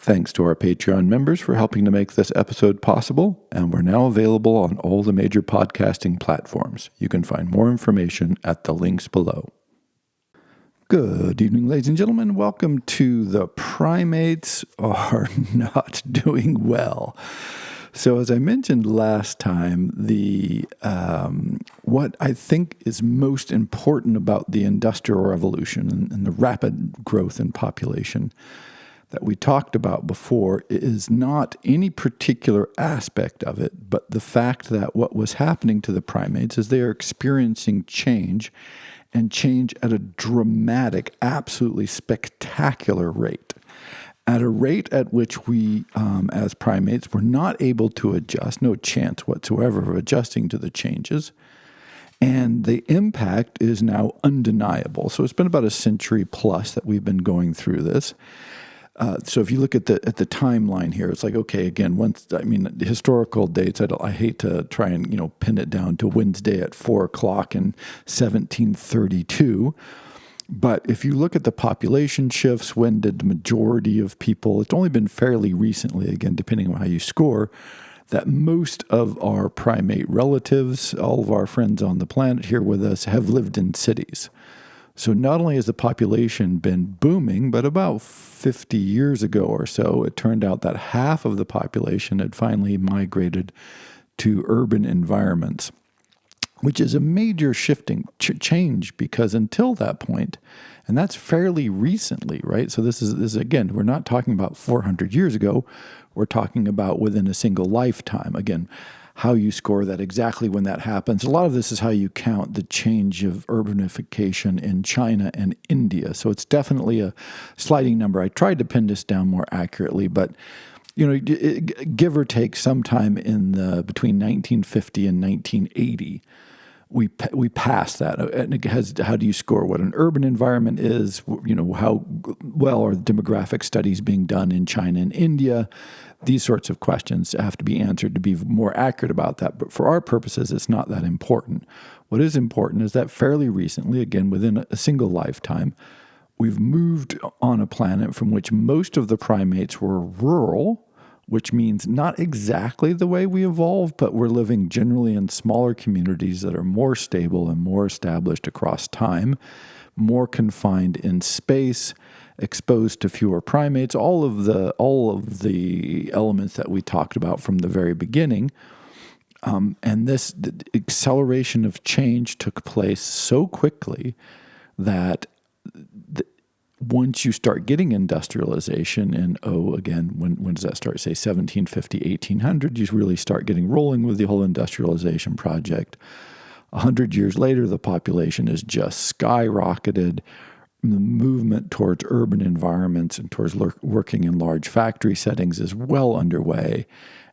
Thanks to our Patreon members for helping to make this episode possible, and we're now available on all the major podcasting platforms. You can find more information at the links below. Good evening, ladies and gentlemen. Welcome to The Primates Are Not Doing Well. So as I mentioned last time, what I think is most important about the Industrial Revolution and the rapid growth in population that we talked about before is not any particular aspect of it, but the fact that what was happening to the primates is they are experiencing change, and change at a dramatic, absolutely spectacular rate. At a rate at which we, as primates, were not able to adjust, no chance whatsoever of adjusting to the changes. And the impact is now undeniable. So it's been about a century plus that we've been going through this. So if you look at the timeline here, it's like, okay, again, the historical dates, I hate to try and, pin it down to Wednesday at 4:00 in 1732. But if you look at the population shifts, when did the majority of people, it's only been fairly recently, again, depending on how you score, that most of our primate relatives, all of our friends on the planet here with us, have lived in cities. So not only has the population been booming, but about 50 years ago or so, it turned out that half of the population had finally migrated to urban environments, which is a major shifting change because until that point, and that's fairly recently, right? So this is again, we're not talking about 400 years ago. We're talking about within a single lifetime. Again, how you score that exactly when that happens. A lot of this is how you count the change of urbanification in China and India. So it's definitely a sliding number. I tried to pin this down more accurately, but give or take sometime in between 1950 and 1980, we passed that. And it has, how do you score what an urban environment is? How well are demographic studies being done in China and India? These sorts of questions have to be answered to be more accurate about that. But for our purposes, it's not that important. What is important is that fairly recently, again, within a single lifetime, we've moved on a planet from which most of the primates were rural, which means not exactly the way we evolved, but we're living generally in smaller communities that are more stable and more established across time, more confined in space, exposed to fewer primates, all of the elements that we talked about from the very beginning. And this acceleration of change took place so quickly that once you start getting industrialization, and when does that start? Say 1750, 1800, you really start getting rolling with the whole industrialization project. 100 years later, the population is just skyrocketed. The movement towards urban environments and towards working in large factory settings is well underway.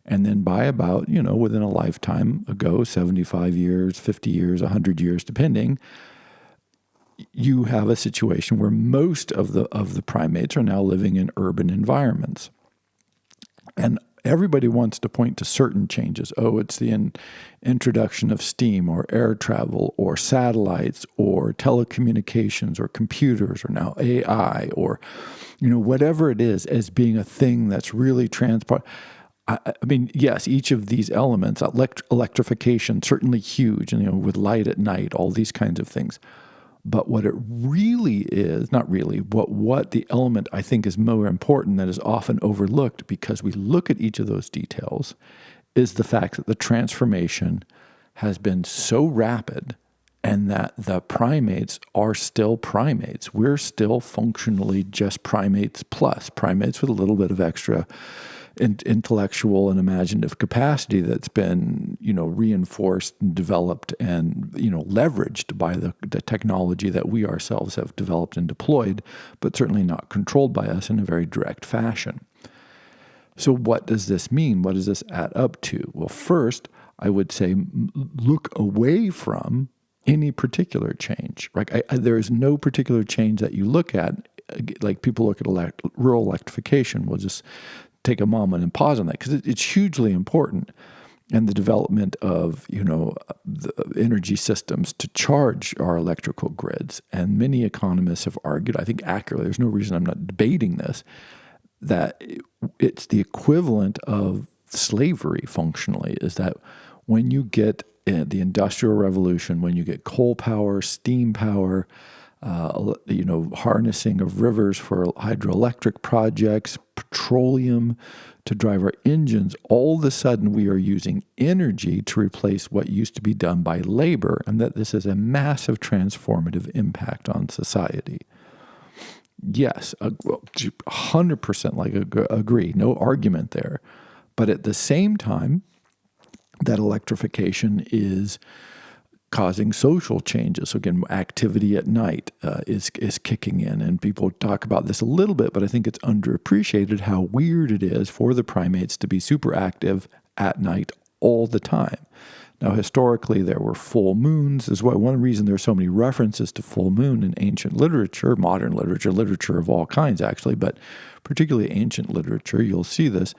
And then by about, within a lifetime ago, 75 years, 50 years, 100 years, depending, you have a situation where most of the primates are now living in urban environments. And everybody wants to point to certain changes. Oh, it's the introduction of steam or air travel or satellites or telecommunications or computers or now AI or, whatever it is as being a thing that's really transport. I mean, yes, each of these elements, electrification, certainly huge, and, with light at night, all these kinds of things. But what it really is, not really, what the element I think is more important that is often overlooked because we look at each of those details is the fact that the transformation has been so rapid and that the primates are still primates. We're still functionally just primates plus, primates with a little bit of extra intellectual and imaginative capacity that's been, reinforced and developed and, leveraged by the technology that we ourselves have developed and deployed, but certainly not controlled by us in a very direct fashion. So what does this mean? What does this add up to? Well, first, I would say look away from any particular change. Right? There is no particular change that you look at, like people look at rural electrification. We'll just take a moment and pause on that because it's hugely important. And the development of, the energy systems to charge our electrical grids. And many economists have argued, I think accurately, there's no reason I'm not debating this, that it's the equivalent of slavery functionally, is that when you get the Industrial Revolution, when you get coal power, steam power, harnessing of rivers for hydroelectric projects, petroleum to drive our engines, all of a sudden we are using energy to replace what used to be done by labor, and that this is a massive transformative impact on society. Yes, 100% agree, no argument there. But at the same time, that electrification is causing social changes. So again, activity at night is kicking in, and people talk about this a little bit, but I think it's underappreciated how weird it is for the primates to be super active at night all the time. Now, historically, there were full moons. This is why one reason there's so many references to full moon in ancient literature, modern literature of all kinds, actually, but particularly ancient literature, you'll see this,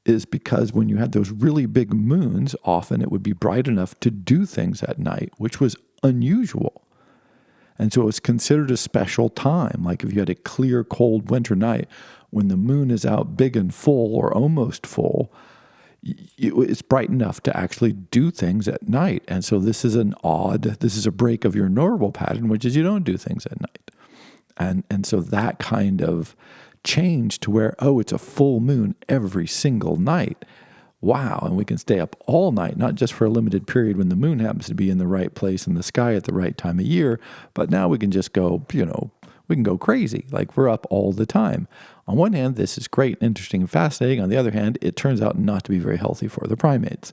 is because when you had those really big moons, often it would be bright enough to do things at night, which was unusual. And so it was considered a special time. Like if you had a clear, cold winter night, when the moon is out big and full or almost full, it's bright enough to actually do things at night. And so this is a break of your normal pattern, which is you don't do things at night. And so that kind of change to where, it's a full moon every single night. Wow. And we can stay up all night, not just for a limited period when the moon happens to be in the right place in the sky at the right time of year, but now we can just go, we can go crazy. Like we're up all the time. On one hand, this is great, interesting, and fascinating. On the other hand, it turns out not to be very healthy for the primates.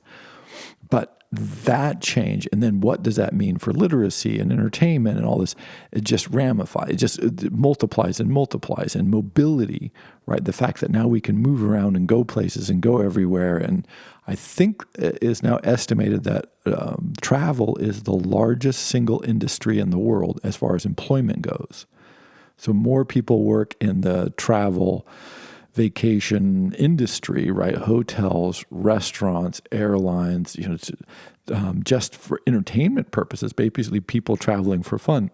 But that change, and then what does that mean for literacy and entertainment and all this? It just ramifies. It multiplies and multiplies. And mobility, right? The fact that now we can move around and go places and go everywhere. And I think it is now estimated that travel is the largest single industry in the world as far as employment goes. So more people work in the travel, vacation industry, right? Hotels, restaurants, airlines, just for entertainment purposes, basically people traveling for fun.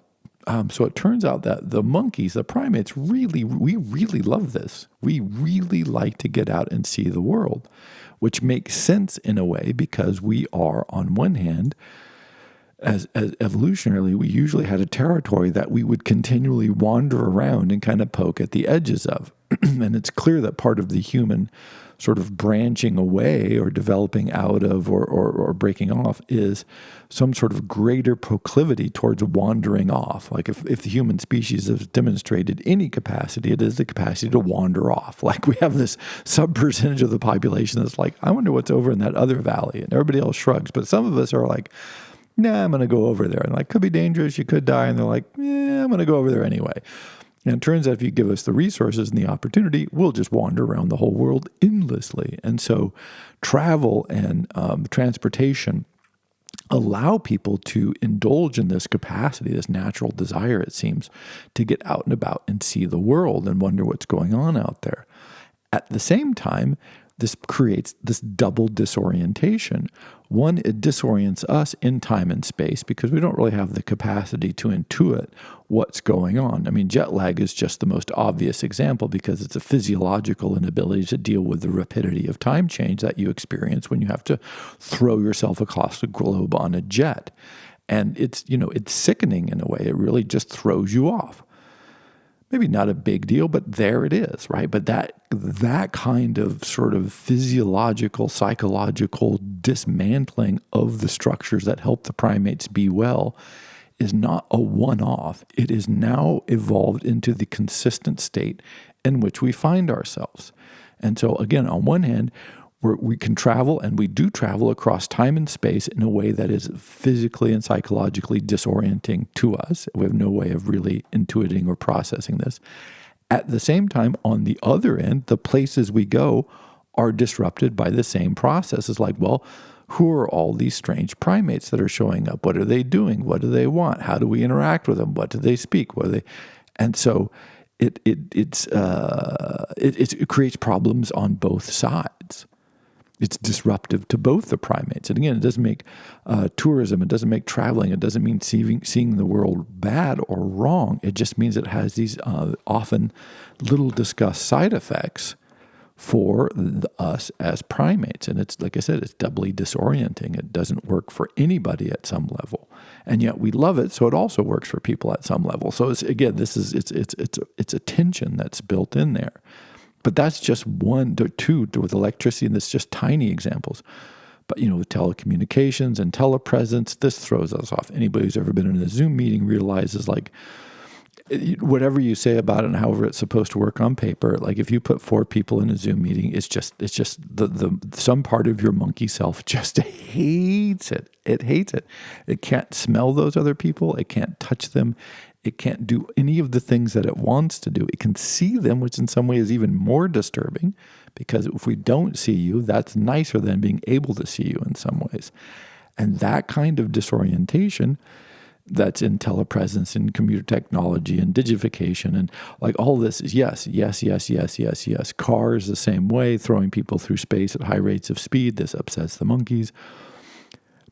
So it turns out that the monkeys, the primates, we really love this. We really like to get out and see the world, which makes sense in a way because we are, on one hand, as evolutionarily, we usually had a territory that we would continually wander around and kind of poke at the edges of. And it's clear that part of the human sort of branching away or developing out of or breaking off is some sort of greater proclivity towards wandering off. Like if the human species has demonstrated any capacity, it is the capacity to wander off. Like we have this sub-percentage of the population that's like, I wonder what's over in that other valley. And everybody else shrugs. But some of us are like, nah, I'm going to go over there. And like, could be dangerous. You could die. And they're like, yeah, I'm going to go over there anyway. And it turns out if you give us the resources and the opportunity, we'll just wander around the whole world endlessly. And so travel and transportation allow people to indulge in this capacity, this natural desire, it seems, to get out and about and see the world and wonder what's going on out there. At the same time, this creates this double disorientation. One, it disorients us in time and space because we don't really have the capacity to intuit what's going on. I mean, jet lag is just the most obvious example because it's a physiological inability to deal with the rapidity of time change that you experience when you have to throw yourself across the globe on a jet. And it's sickening in a way. It really just throws you off. Maybe not a big deal, but there it is, right? But that kind of sort of physiological, psychological dismantling of the structures that help the primates be well is not a one-off. It is now evolved into the consistent state in which we find ourselves. And so again, on one hand, we can travel, and we do travel across time and space in a way that is physically and psychologically disorienting to us. We have no way of really intuiting or processing this. At the same time, on the other end, the places we go are disrupted by the same processes. Like, well, who are all these strange primates that are showing up? What are they doing? What do they want? How do we interact with them? What do they speak? What are they? And so it creates problems on both sides. It's disruptive to both the primates. And again, it doesn't make tourism, it doesn't make traveling, it doesn't mean seeing the world bad or wrong. It just means it has these often little discussed side effects for us as primates. And it's, like I said, it's doubly disorienting. It doesn't work for anybody at some level. And yet we love it, so it also works for people at some level. So it's, again, it's a tension that's built in there. But that's just one, two, with electricity, and that's just tiny examples. But, with telecommunications and telepresence, this throws us off. Anybody who's ever been in a Zoom meeting realizes, like, whatever you say about it and however it's supposed to work on paper, like if you put 4 people in a Zoom meeting, it's just the some part of your monkey self just hates it. It hates it. It can't smell those other people. It can't touch them. It can't do any of the things that it wants to do. It can see them, which in some ways is even more disturbing, because if we don't see you, that's nicer than being able to see you in some ways. And that kind of disorientation that's in telepresence and computer technology and digitification and like all this is yes. Cars the same way, throwing people through space at high rates of speed. This upsets the monkeys.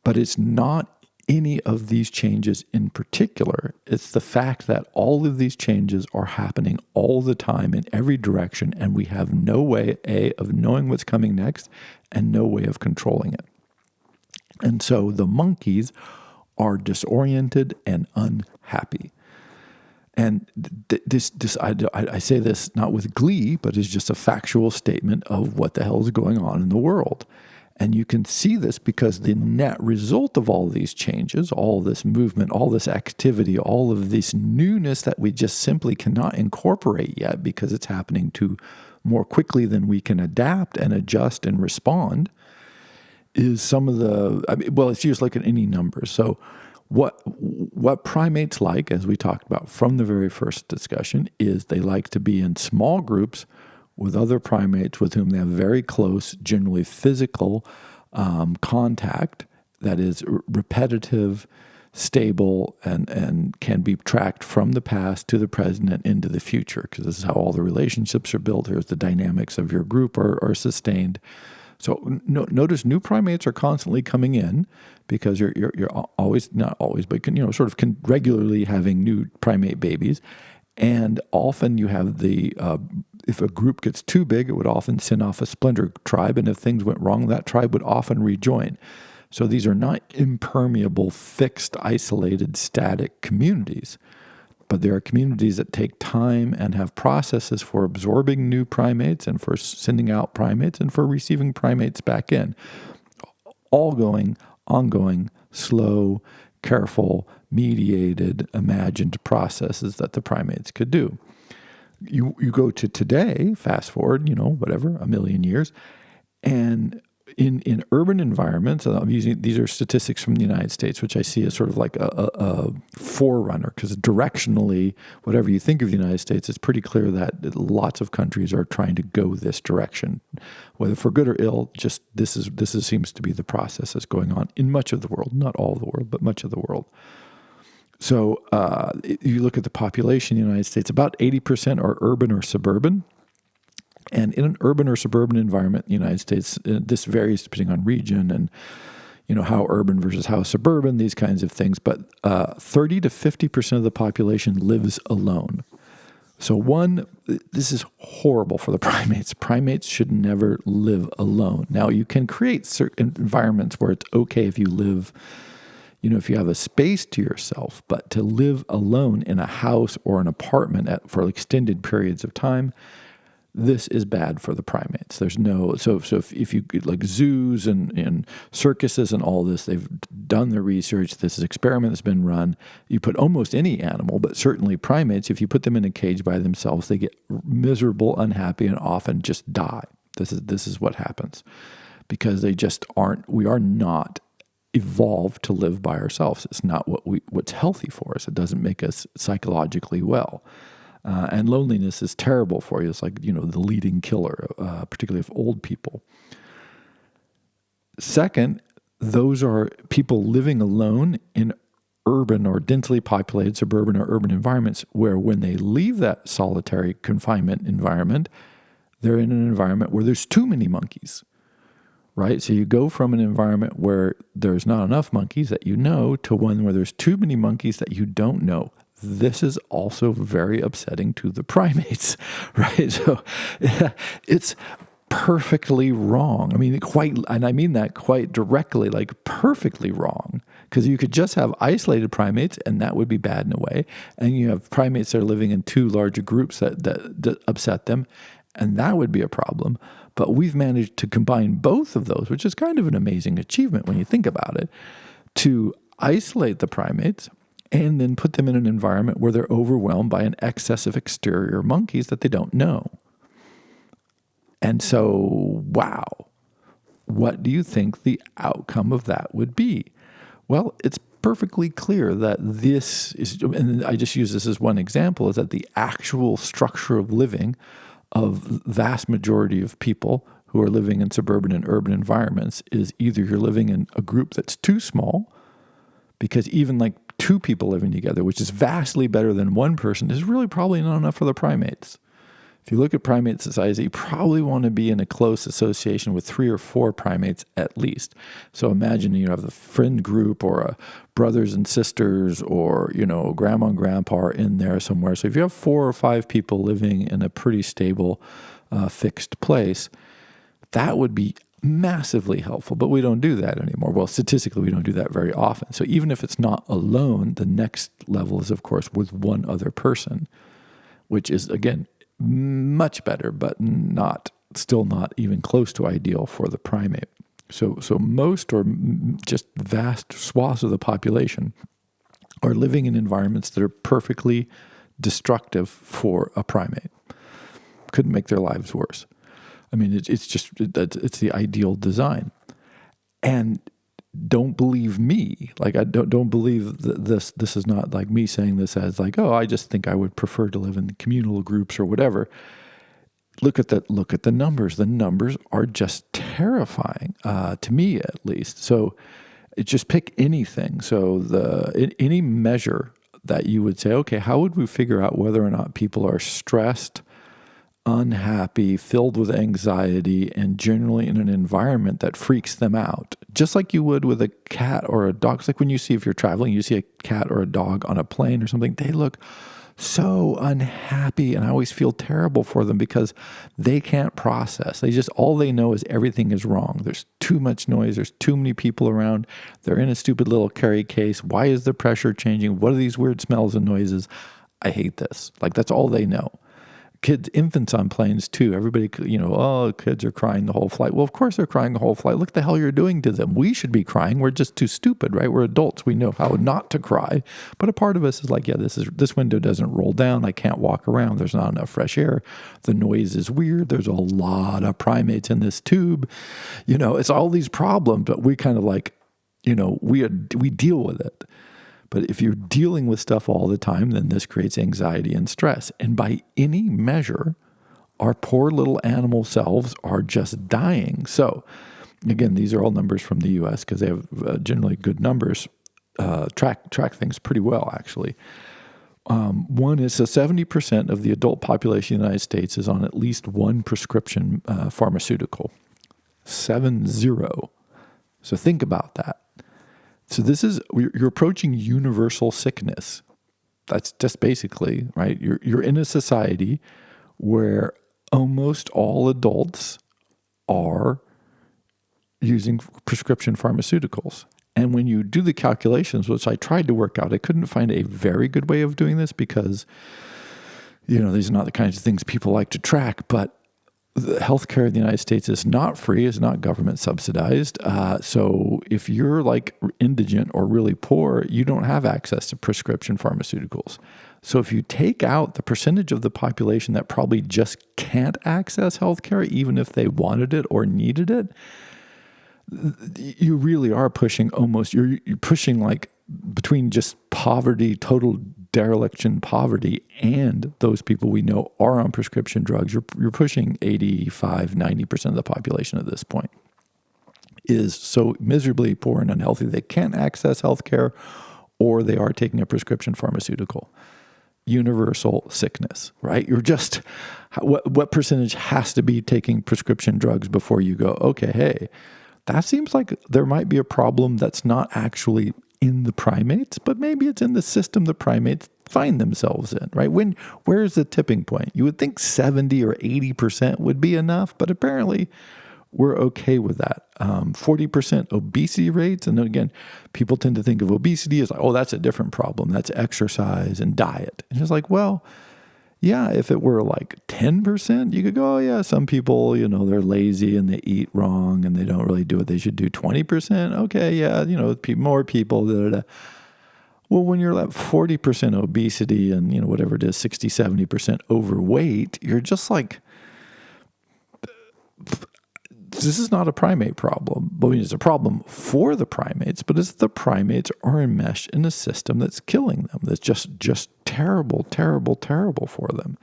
But it's not any of these changes in particular. It's the fact that all of these changes are happening all the time in every direction, and we have no way, of knowing what's coming next and no way of controlling it. And so the monkeys are disoriented and unhappy. And I say this not with glee, but it's just a factual statement of what the hell is going on in the world. And you can see this because the net result of all these changes, all this movement, all this activity, all of this newness that we just simply cannot incorporate yet because it's happening more quickly than we can adapt and adjust and respond, is some of if you just look at any numbers. So what primates like, as we talked about from the very first discussion, is they like to be in small groups with other primates with whom they have very close, generally physical contact that is repetitive, stable, and can be tracked from the past to the present and into the future, because this is how all the relationships are built. Here's the dynamics of your group are sustained. So notice new primates are constantly coming in because you're always, not always, but regularly having new primate babies. And often you have if a group gets too big, it would often send off a splinter tribe. And if things went wrong, that tribe would often rejoin. So these are not impermeable, fixed, isolated, static communities. But there are communities that take time and have processes for absorbing new primates and for sending out primates and for receiving primates back in. All going, ongoing, slow, careful, mediated, imagined processes that the primates could do. You go to today, fast forward, a million years, and in urban environments, these are statistics from the United States, which I see as sort of like a forerunner, because directionally, whatever you think of the United States, it's pretty clear that lots of countries are trying to go this direction, whether for good or ill. Just this seems to be the process that's going on in much of the world, not all of the world, but much of the world. So you look at the population in the United States, about 80% are urban or suburban. And in an urban or suburban environment in the United States, this varies depending on region and how urban versus how suburban, these kinds of things. But 30 to 50% of the population lives alone. So this is horrible for the primates. Primates should never live alone. Now, you can create certain environments where it's okay if you live, if you have a space to yourself, but to live alone in a house or an apartment for extended periods of time, this is bad for the primates. There's if you like zoos and circuses and all this, they've done the research. This is an experiment that's been run. You put almost any animal, but certainly primates, if you put them in a cage by themselves, they get miserable, unhappy, and often just die. This is what happens because they just aren't. We are not evolved to live by ourselves. It's not what's healthy for us. It doesn't make us psychologically well. And loneliness is terrible for you. It's like, the leading killer, particularly of old people. Second, those are people living alone in urban or densely populated suburban or urban environments where when they leave that solitary confinement environment, they're in an environment where there's too many monkeys, right? So you go from an environment where there's not enough monkeys that to one where there's too many monkeys that you don't know. This is also very upsetting to the primates, right? So it's perfectly wrong. I mean, and I mean that quite directly, like perfectly wrong. Because you could just have isolated primates, and that would be bad in a way. And you have primates that are living in too large groups that upset them, and that would be a problem. But we've managed to combine both of those, which is kind of an amazing achievement when you think about it, to isolate the primates and then put them in an environment where they're overwhelmed by an excess of exterior monkeys that they don't know. And so, wow, what do you think the outcome of that would be? Well, it's perfectly clear that this is, and I just use this as one example, is that the actual structure of living of vast majority of people who are living in suburban and urban environments is either you're living in a group that's too small, because even like two people living together, which is vastly better than one person, is really probably not enough for the primates. If you look at primate society, you probably want to be in a close association with 3 or 4 primates at least. So imagine you have the friend group or a brothers and sisters or, grandma and grandpa are in there somewhere. So if you have 4 or 5 people living in a pretty stable, fixed place, that would be massively helpful. But we don't do that anymore. Well, statistically, we don't do that very often. So even if it's not alone, the next level is, of course, with one other person, which is, again, much better, but still not even close to ideal for the primate. So most or just vast swaths of the population are living in environments that are perfectly destructive for a primate. Couldn't make their lives worse. I mean, it's the ideal design. And don't believe me. Like, I don't believe that this is not like me saying this as like, oh, I just think I would prefer to live in communal groups or whatever. Look at the numbers. The numbers are just terrifying, to me at least. So just pick anything. So any measure that you would say, okay, how would we figure out whether or not people are stressed, unhappy, filled with anxiety, and generally in an environment that freaks them out, just like you would with a cat or a dog. It's like when if you're traveling, you see a cat or a dog on a plane or something, they look so unhappy, and I always feel terrible for them because they can't process. All they know is everything is wrong. There's too much noise. There's too many people around. They're in a stupid little carry case. Why is the pressure changing? What are these weird smells and noises? I hate this. Like, that's all they know. Infants on planes too. Everybody, kids are crying the whole flight. Well, of course they're crying the whole flight. Look the hell you're doing to them. We should be crying. We're just too stupid, right? We're adults. We know how not to cry. But a part of us is like, yeah, this window doesn't roll down. I can't walk around. There's not enough fresh air. The noise is weird. There's a lot of primates in this tube. It's all these problems, but we kind of like, we deal with it. But if you're dealing with stuff all the time, then this creates anxiety and stress. And by any measure, our poor little animal selves are just dying. So, again, these are all numbers from the U.S. because they have generally good numbers, track things pretty well, actually. One is 70% of the adult population in the United States is on at least one prescription pharmaceutical. 70. So think about that. So you're approaching universal sickness. That's just basically, right? You're in a society where almost all adults are using prescription pharmaceuticals. And when you do the calculations, which I tried to work out, I couldn't find a very good way of doing this because, these are not the kinds of things people like to track, but the healthcare in the United States is not free, is not government subsidized. So if you're like indigent or really poor, you don't have access to prescription pharmaceuticals. So if you take out the percentage of the population that probably just can't access healthcare, even if they wanted it or needed it, you really are pushing you're pushing like between just poverty, total dereliction, poverty, and those people we know are on prescription drugs. You're pushing 85, 90% of the population at this point is so miserably poor and unhealthy they can't access healthcare, or they are taking a prescription pharmaceutical. Universal sickness, right? You're just, what percentage has to be taking prescription drugs before you go, okay, hey, that seems like there might be a problem that's not actually in the primates, but maybe it's in the system the primates find themselves in, right? Where's the tipping point? You would think 70 or 80% would be enough, but apparently we're okay with that. 40% obesity rates. And then again, people tend to think of obesity as like, oh, that's a different problem. That's exercise and diet. And it's like, well, yeah, if it were like 10%, you could go, oh, yeah, some people, they're lazy and they eat wrong and they don't really do what they should do. 20%, okay, yeah, more people. Da, da, da. Well, when you're at 40% obesity and, whatever it is, 60, 70% overweight, you're just like, this is not a primate problem. I mean, it's a problem for the primates, but it's the primates are enmeshed in a system that's killing them. That's just terrible, terrible, terrible for them.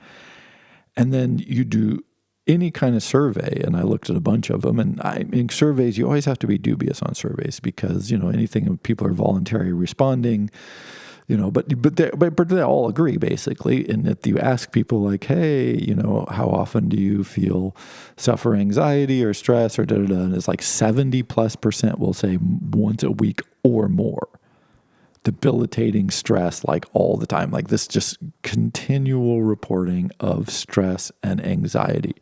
And then you do any kind of survey, and I looked at a bunch of them, and in surveys, you always have to be dubious on surveys because, anything people are voluntarily responding, but they all agree basically. And if you ask people like, hey, how often do you suffer anxiety or stress or da da da, and it's like 70+% will say once a week or more. Debilitating stress like all the time, like this just continual reporting of stress and anxiety.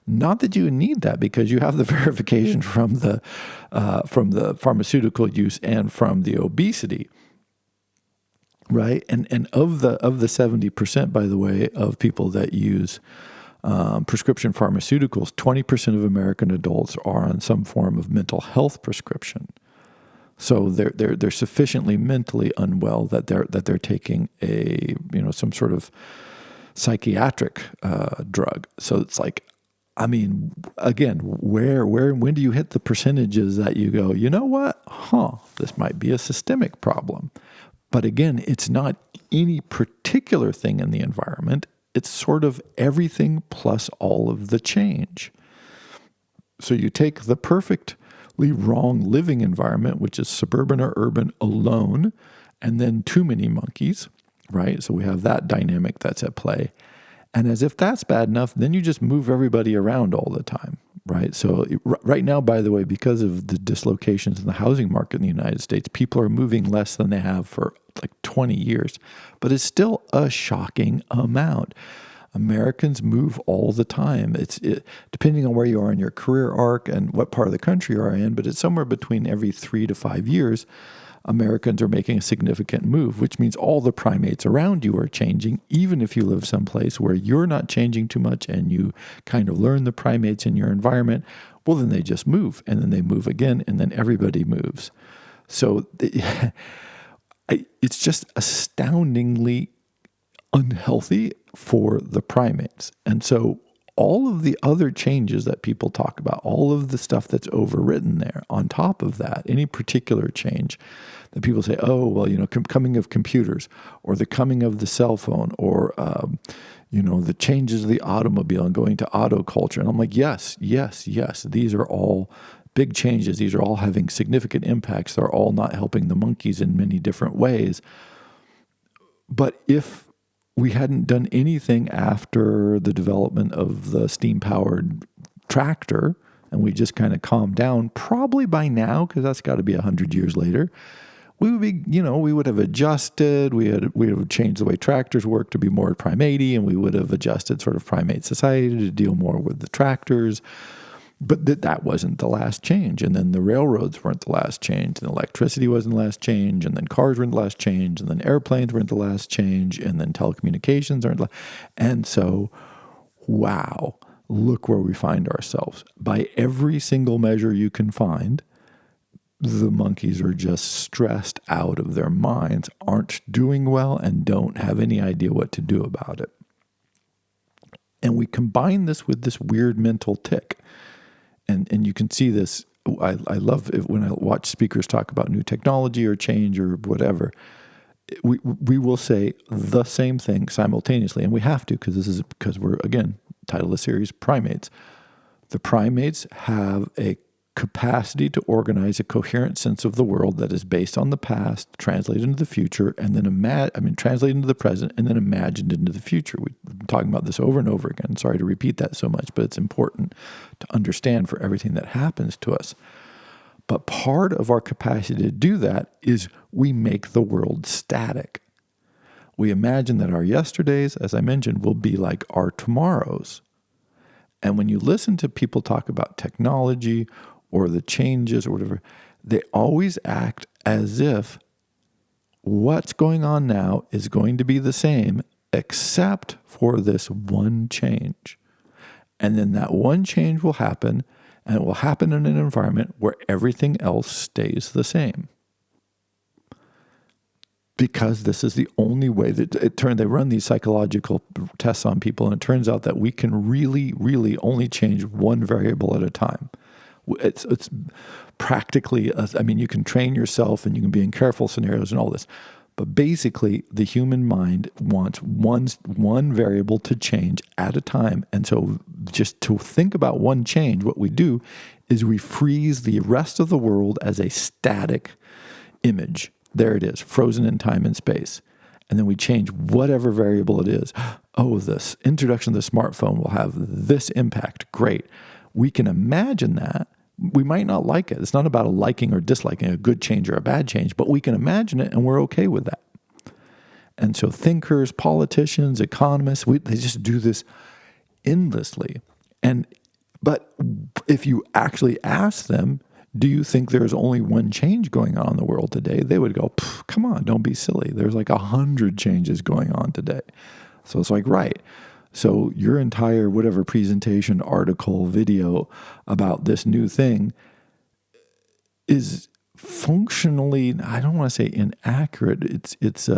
Not that you need that because you have the verification from the pharmaceutical use and from the obesity. Right. And of the 70%, by the way, of people that use prescription pharmaceuticals, 20% of American adults are on some form of mental health prescription. So they're sufficiently mentally unwell that they're taking some sort of psychiatric drug. So it's like, I mean, again, when do you hit the percentages that you go, you know what? This might be a systemic problem. But again, it's not any particular thing in the environment. It's sort of everything plus all of the change. So you take the perfectly wrong living environment, which is suburban or urban alone, and then too many monkeys, right? So we have that dynamic that's at play. And as if that's bad enough, then you just move everybody around all the time, right? So right now, by the way, because of the dislocations in the housing market in the United States, people are moving less than they have for like 20 years. But it's still a shocking amount. Americans move all the time. Depending on where you are in your career arc and what part of the country you are in, but it's somewhere between every 3 to 5 years, Americans are making a significant move, which means all the primates around you are changing, even if you live someplace where you're not changing too much and you kind of learn the primates in your environment. Well, then they just move, and then they move again, and then everybody moves. So it's just astoundingly unhealthy for the primates. And so all of the other changes that people talk about, all of the stuff that's overwritten there, on top of that, any particular change that people say, oh, well, coming of computers or the coming of the cell phone or, the changes of the automobile and going to auto culture. And I'm like, yes. These are all big changes. These are all having significant impacts. They're all not helping the monkeys in many different ways. But if we hadn't done anything after the development of the steam-powered tractor, and we just kind of calmed down, probably by now, because that's got to be 100 years later, we would be, we would have adjusted, we would have changed the way tractors work to be more primate-y, and we would have adjusted sort of primate society to deal more with the tractors. But that wasn't the last change. And then the railroads weren't the last change. And electricity wasn't the last change. And then cars weren't the last change. And then airplanes weren't the last change. And then telecommunications aren't. And so, wow, look where we find ourselves. By every single measure you can find, the monkeys are just stressed out of their minds, aren't doing well, and don't have any idea what to do about it. And we combine this with this weird mental tick. And you can see this. I love it when I watch speakers talk about new technology or change or whatever. We will say the same thing simultaneously, and we have to because we're, again, title of the series, Primates. The primates have a capacity to organize a coherent sense of the world that is based on the past, translated into the future, and then translated into the present, and then imagined into the future. We've been talking about this over and over again. Sorry to repeat that so much, but it's important to understand for everything that happens to us. But part of our capacity to do that is we make the world static. We imagine that our yesterdays, as I mentioned, will be like our tomorrows. And when you listen to people talk about technology or the changes or whatever, they always act as if what's going on now is going to be the same except for this one change. And then that one change will happen, and it will happen in an environment where everything else stays the same. Because this is the only way that they run these psychological tests on people, and it turns out that we can really, really only change one variable at a time. It's practically, you can train yourself and you can be in careful scenarios and all this. But basically, the human mind wants one variable to change at a time. And so just to think about one change, what we do is we freeze the rest of the world as a static image. There it is, frozen in time and space. And then we change whatever variable it is. Oh, this introduction of the smartphone will have this impact. Great. We can imagine that. We might not like it. It's not about a liking or disliking, a good change or a bad change, but we can imagine it and we're okay with that. And so thinkers, politicians, economists, they just do this endlessly. But if you actually ask them, do you think there's only one change going on in the world today? They would go, come on, don't be silly. There's like 100 changes going on today. So it's like, right. So your entire whatever presentation, article, video about this new thing is functionally, I don't want to say inaccurate. It's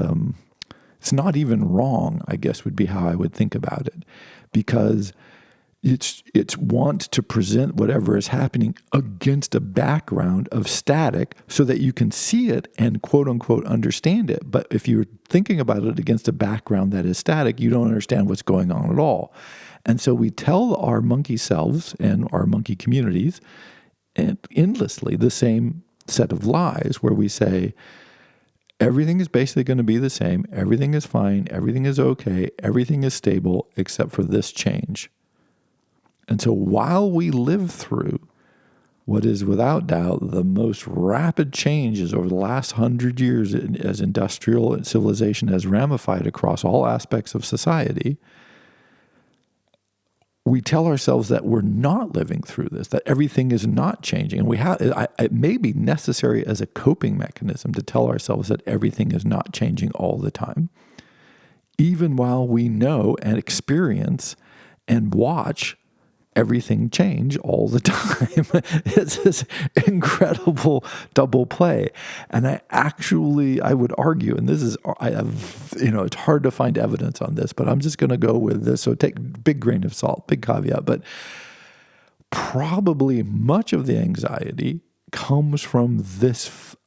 not even wrong, I guess would be how I would think about it, because it's want to present whatever is happening against a background of static so that you can see it and quote unquote understand it. But if you're thinking about it against a background that is static, you don't understand what's going on at all. And so we tell our monkey selves and our monkey communities and endlessly the same set of lies where we say, everything is basically going to be the same. Everything is fine. Everything is okay. Everything is stable except for this change. And so while we live through what is without doubt the most rapid changes over the last 100 years as industrial civilization has ramified across all aspects of society, we tell ourselves that we're not living through this, that everything is not changing. And it may be necessary as a coping mechanism to tell ourselves that everything is not changing all the time, even while we know and experience and watch everything change all the time. It's this incredible double play. And I would argue, and this is, it's hard to find evidence on this, but I'm just going to go with this. So take big grain of salt, big caveat, but probably much of the anxiety comes from this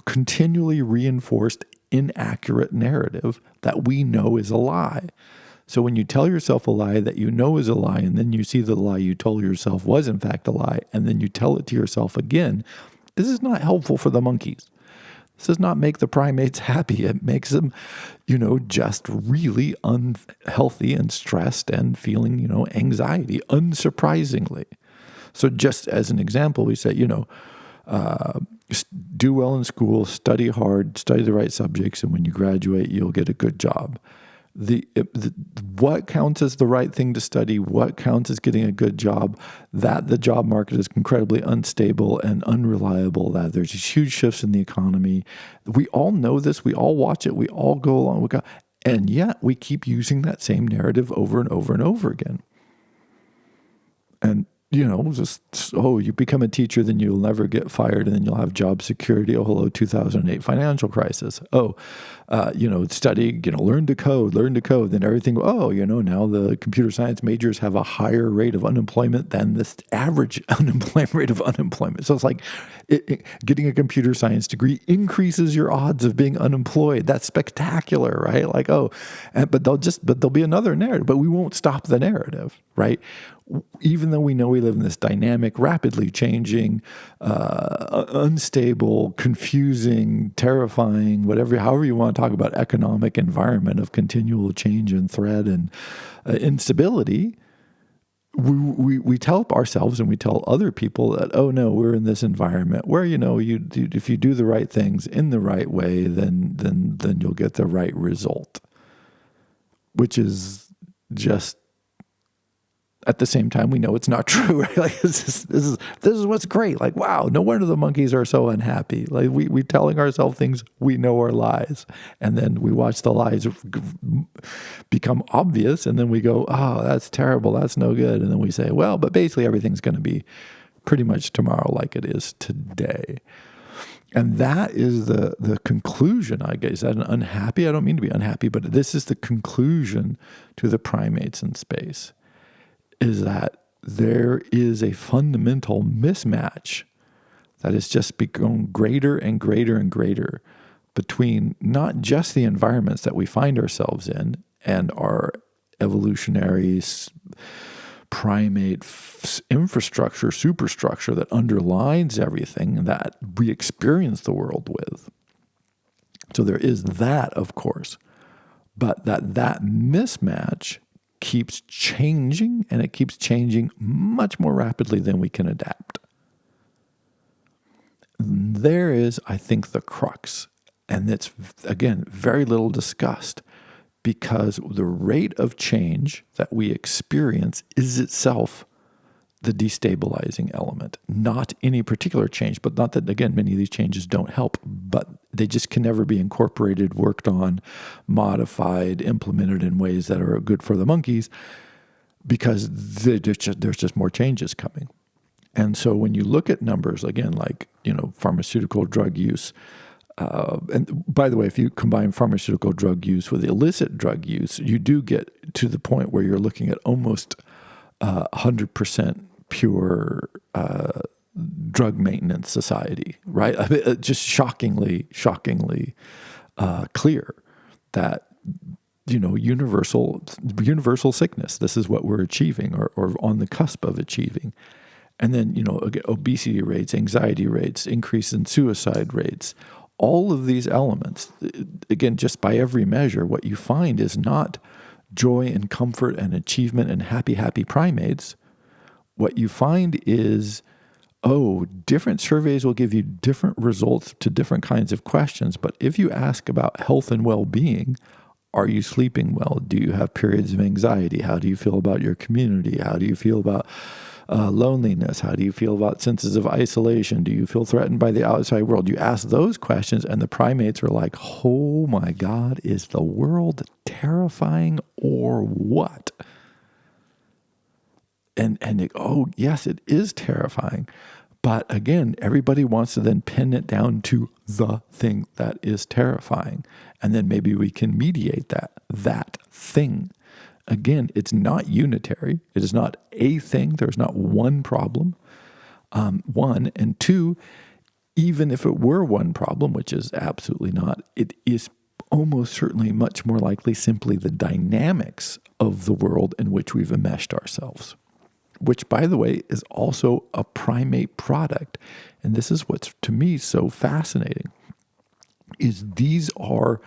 continually reinforced inaccurate narrative that we know is a lie. So when you tell yourself a lie that you know is a lie, and then you see the lie you told yourself was in fact a lie, and then you tell it to yourself again, this is not helpful for the monkeys. This does not make the primates happy. It makes them, just really unhealthy and stressed and feeling, anxiety, unsurprisingly. So just as an example, we say, do well in school, study hard, study the right subjects, and when you graduate, you'll get a good job. What counts as the right thing to study, what counts as getting a good job, that the job market is incredibly unstable and unreliable, that there's these huge shifts in the economy. We all know this, we all watch it, we all go along with it, and yet we keep using that same narrative over and over and over again. And you become a teacher, then you'll never get fired, and then you'll have job security. Oh, hello, 2008 financial crisis. Study, learn to code. Then everything, now the computer science majors have a higher rate of unemployment than the average unemployment rate of unemployment. So it's like getting a computer science degree increases your odds of being unemployed. That's spectacular, right? But there'll be another narrative, but we won't stop the narrative, right? Even though we know we live in this dynamic, rapidly changing, unstable, confusing, terrifying, however you want to talk about economic environment of continual change and threat and instability, we tell ourselves and we tell other people that, oh no, we're in this environment where, if you do the right things in the right way, then you'll get the right result, which is just, at the same time, we know it's not true, right? Like this is what's great. Like, wow, no wonder the monkeys are so unhappy. Like we telling ourselves things we know are lies, and then we watch the lies become obvious, and then we go, oh, that's terrible, that's no good, and then we say, well, but basically everything's going to be pretty much tomorrow like it is today. And that is the conclusion, I guess. That unhappy? I don't mean to be unhappy, but this is the conclusion to the primates in space, is that there is a fundamental mismatch that has just become greater and greater and greater between not just the environments that we find ourselves in and our evolutionary primate infrastructure, superstructure that underlines everything that we experience the world with. So there is that, of course, but that mismatch keeps changing, and it keeps changing much more rapidly than we can adapt. There is, I think, the crux, and it's, again, very little discussed, because the rate of change that we experience is itself the destabilizing element, not any particular change. But not that, again, many of these changes don't help, but they just can never be incorporated, worked on, modified, implemented in ways that are good for the monkeys, because there's just more changes coming. And so when you look at numbers, again, like, pharmaceutical drug use, and by the way, if you combine pharmaceutical drug use with illicit drug use, you do get to the point where you're looking at almost 100% pure drug maintenance society, right? I mean, just shockingly clear that, universal sickness, this is what we're achieving or on the cusp of achieving. And then, obesity rates, anxiety rates, increase in suicide rates, all of these elements, again, just by every measure, what you find is not joy and comfort and achievement and happy primates. What you find is, different surveys will give you different results to different kinds of questions. But if you ask about health and well-being, are you sleeping well? Do you have periods of anxiety? How do you feel about your community? How do you feel about loneliness? How do you feel about senses of isolation? Do you feel threatened by the outside world? You ask those questions, and the primates are like, oh my God, is the world terrifying or what? And yes, it is terrifying. But again, everybody wants to then pin it down to the thing that is terrifying. And then maybe we can mediate that thing. Again, it's not unitary. It is not a thing. There's not one problem. One. And two, even if it were one problem, which is absolutely not, it is almost certainly much more likely simply the dynamics of the world in which we've enmeshed ourselves, which, by the way, is also a primate product. And this is what's, to me, so fascinating, is these are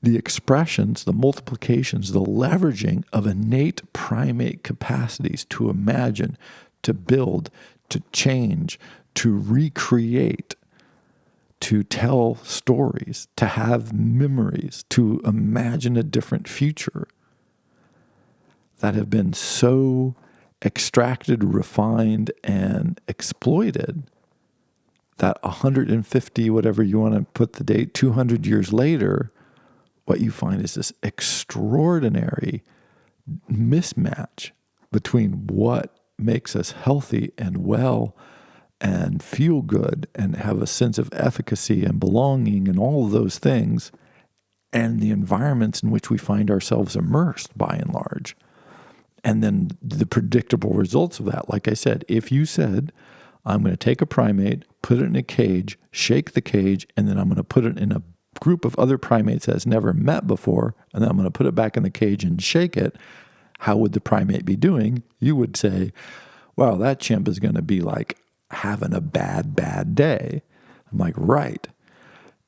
the expressions, the multiplications, the leveraging of innate primate capacities to imagine, to build, to change, to recreate, to tell stories, to have memories, to imagine a different future, that have been so extracted, refined, and exploited that 150, whatever you want to put the date, 200 years later, what you find is this extraordinary mismatch between what makes us healthy and well and feel good and have a sense of efficacy and belonging and all of those things, and the environments in which we find ourselves immersed by and large. And then the predictable results of that, like I said, if you said, I'm going to take a primate, put it in a cage, shake the cage, and then I'm going to put it in a group of other primates that's never met before, and then I'm going to put it back in the cage and shake it, how would the primate be doing? You would say, wow, that chimp is going to be like having a bad day. I'm like, right.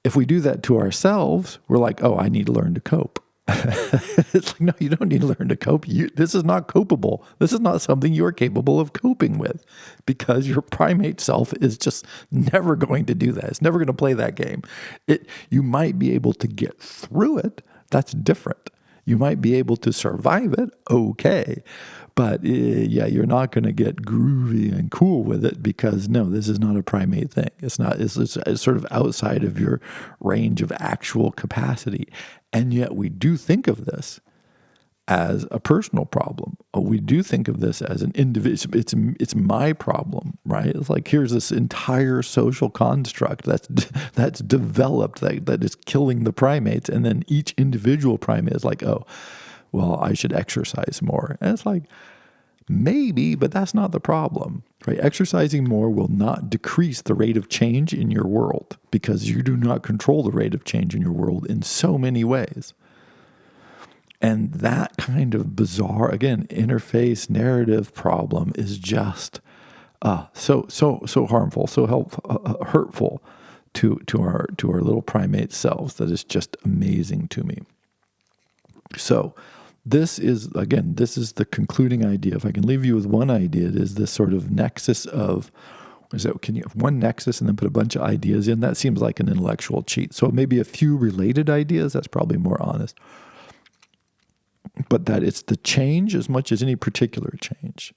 If we do that to ourselves, we're like, oh, I need to learn to cope. It's like, no, you don't need to learn to cope. This is not copable. This is not something you are capable of coping with, because your primate self is just never going to do that. It's never going to play that game. You might be able to get through it. That's different. You might be able to survive it. Okay. But yeah, you're not going to get groovy and cool with it, because no, this is not a primate thing. It's not. It's sort of outside of your range of actual capacity. And yet we do think of this as a personal problem. We do think of this as an individual. It's my problem, right? It's like, here's this entire social construct that's developed that is killing the primates, and then each individual primate is like, oh, well, I should exercise more. And it's like, maybe, but that's not the problem, right? Exercising more will not decrease the rate of change in your world, because you do not control the rate of change in your world in so many ways. And that kind of bizarre, again, interface narrative problem is just so harmful, so hurtful to our little primate selves, that is just amazing to me. So this is the concluding idea. If I can leave you with one idea, it is this sort of nexus of, can you have one nexus and then put a bunch of ideas in? That seems like an intellectual cheat. So maybe a few related ideas, that's probably more honest. But that it's the change as much as any particular change.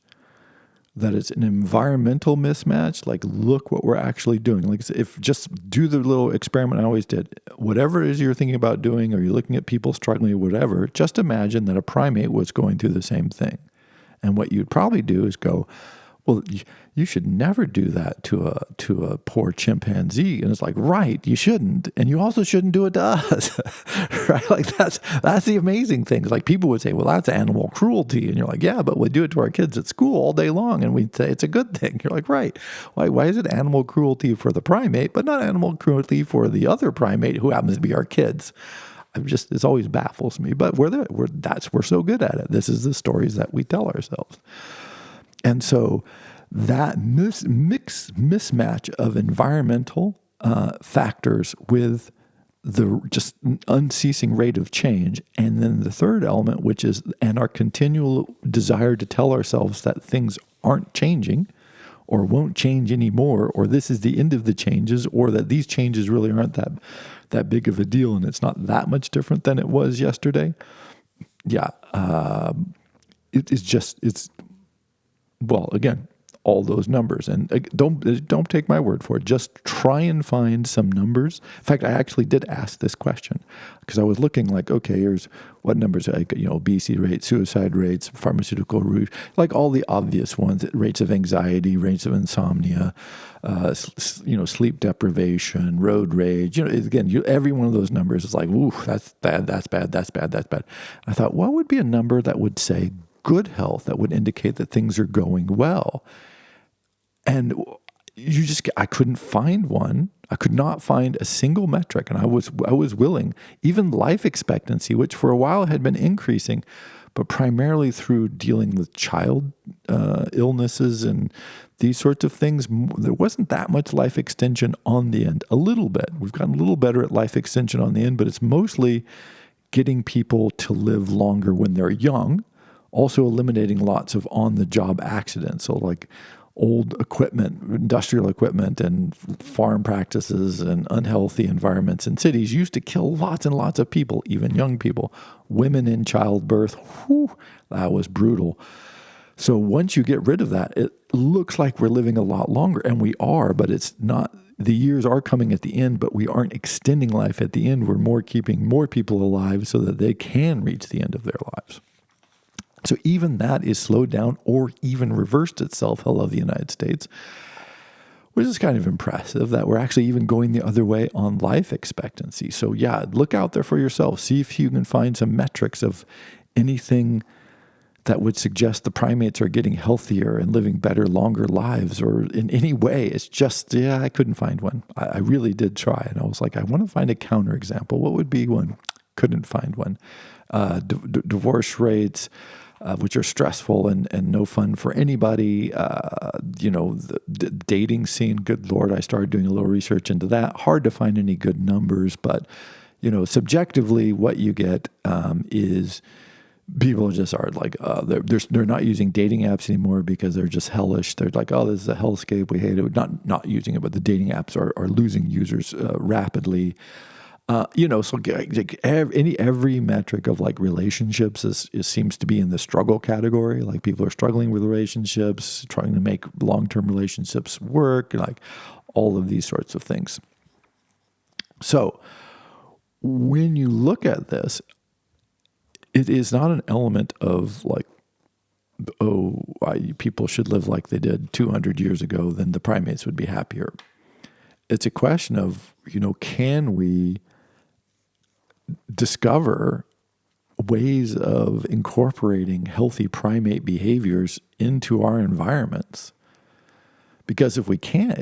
That it's an environmental mismatch. Like, look what we're actually doing. Like, if just do the little experiment I always did. Whatever it is you're thinking about doing, or you're looking at people struggling or whatever, just imagine that a primate was going through the same thing. And what you'd probably do is go, well, you should never do that to a poor chimpanzee. And it's like, right, you shouldn't. And you also shouldn't do it to us, right? Like, that's the amazing thing. Like, people would say, well, that's animal cruelty. And you're like, yeah, but we do it to our kids at school all day long. And we'd say it's a good thing. You're like, right. Why is it animal cruelty for the primate, but not animal cruelty for the other primate who happens to be our kids? It always baffles me. But we're so good at it. This is the stories that we tell ourselves. And so that mismatch of environmental factors with the just unceasing rate of change, and then the third element, which is our continual desire to tell ourselves that things aren't changing or won't change anymore, or this is the end of the changes, or that these changes really aren't that big of a deal and it's not that much different than it was yesterday. Yeah, well, again, all those numbers. And don't take my word for it. Just try and find some numbers. In fact, I actually did ask this question, because I was looking like, okay, here's what numbers, like, obesity rates, suicide rates, pharmaceutical use, like all the obvious ones, rates of anxiety, rates of insomnia, sleep deprivation, road rage. Again, every one of those numbers is like, ooh, that's bad, that's bad, that's bad, that's bad. I thought, what would be a number that would say good health, that would indicate that things are going well? And I couldn't find one. I could not find a single metric. And I was willing, even life expectancy, which for a while had been increasing, but primarily through dealing with child illnesses and these sorts of things, there wasn't that much life extension on the end. A little bit. We've gotten a little better at life extension on the end, but it's mostly getting people to live longer when they're young, also eliminating lots of on-the-job accidents. So like old equipment, industrial equipment, and farm practices and unhealthy environments in cities used to kill lots and lots of people, even young people. Women in childbirth, whew, that was brutal. So once you get rid of that, it looks like we're living a lot longer, and we are, but it's not. The years are coming at the end, but we aren't extending life at the end. We're keeping more people alive so that they can reach the end of their lives. So even that is slowed down or even reversed itself. Hello, the United States, which is kind of impressive that we're actually even going the other way on life expectancy. So yeah, look out there for yourself. See if you can find some metrics of anything that would suggest the primates are getting healthier and living better, longer lives, or in any way. It's just, I couldn't find one. I really did try. And I was like, I want to find a counterexample. What would be one? Couldn't find one. Divorce rates, which are stressful and no fun for anybody. The dating scene, good Lord, I started doing a little research into that. Hard to find any good numbers, but subjectively, what you get is people just are like, they're not using dating apps anymore because they're just hellish. They're like, oh, this is a hellscape. We hate it. Not using it, but the dating apps are losing users rapidly. So like every metric of like relationships seems to be in the struggle category. Like people are struggling with relationships, trying to make long-term relationships work, like all of these sorts of things. So when you look at this, it is not an element of like, people should live like they did 200 years ago, then the primates would be happier. It's a question of, can we discover ways of incorporating healthy primate behaviors into our environments? Because if we can't,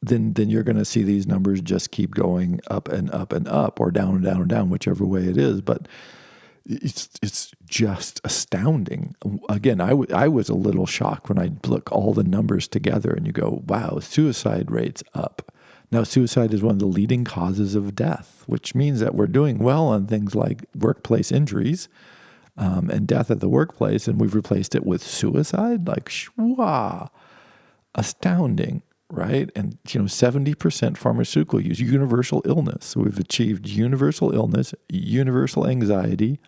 then you're going to see these numbers just keep going up and up and up, or down and down and down, whichever way it is. But it's just astounding. Again, I was a little shocked when I look all the numbers together and you go, wow, suicide rates up. Now, suicide is one of the leading causes of death, which means that we're doing well on things like workplace injuries and death at the workplace, and we've replaced it with suicide. Like, shwa, astounding, right? And 70% pharmaceutical use, universal illness. So we've achieved universal illness, universal anxiety,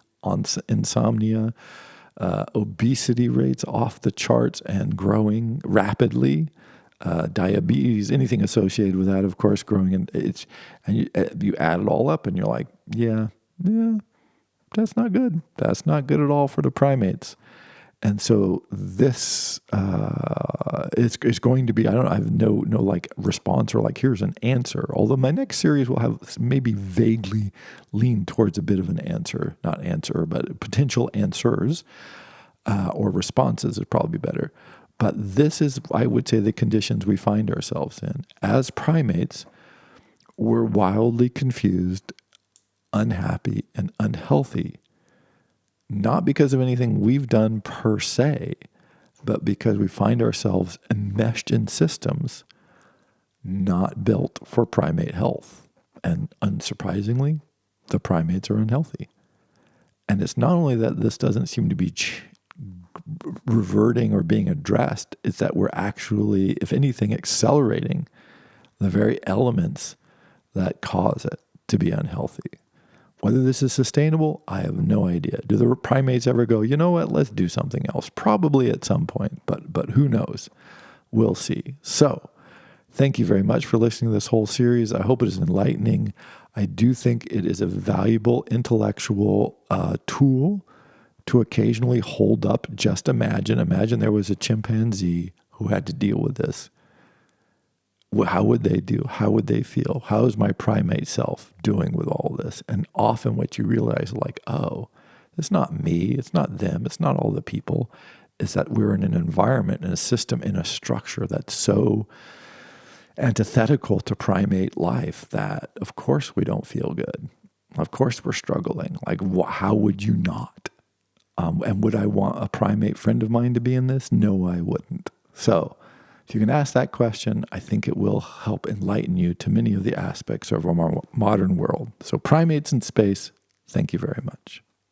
insomnia, obesity rates off the charts and growing rapidly. Diabetes, anything associated with that, of course, growing, and you add it all up, and you're like, yeah, that's not good. That's not good at all for the primates. And so this is going to be, I have no like response or like here's an answer. Although my next series will have maybe vaguely lean towards a bit of an answer, not answer, but potential answers or responses is probably better. But this is, I would say, the conditions we find ourselves in. As primates, we're wildly confused, unhappy, and unhealthy. Not because of anything we've done per se, but because we find ourselves enmeshed in systems not built for primate health. And unsurprisingly, the primates are unhealthy. And it's not only that this doesn't seem to be reverting or being addressed, it's that we're actually, if anything, accelerating the very elements that cause it to be unhealthy. Whether this is sustainable, I have no idea. Do the primates ever go, you know what, let's do something else? Probably at some point, but who knows? We'll see. So, thank you very much for listening to this whole series. I hope it is enlightening. I do think it is a valuable intellectual tool to occasionally hold up. Just imagine there was a chimpanzee who had to deal with this. How would they do? How would they feel? How is my primate self doing with all this? And often what you realize, like, oh, it's not me, it's not them, it's not all the people. It's that we're in an environment, in a system, in a structure that's so antithetical to primate life that, of course, we don't feel good. Of course, we're struggling. Like, how would you not? And would I want a primate friend of mine to be in this? No, I wouldn't. So, if you can ask that question, I think it will help enlighten you to many of the aspects of our modern world. So primates in space, thank you very much.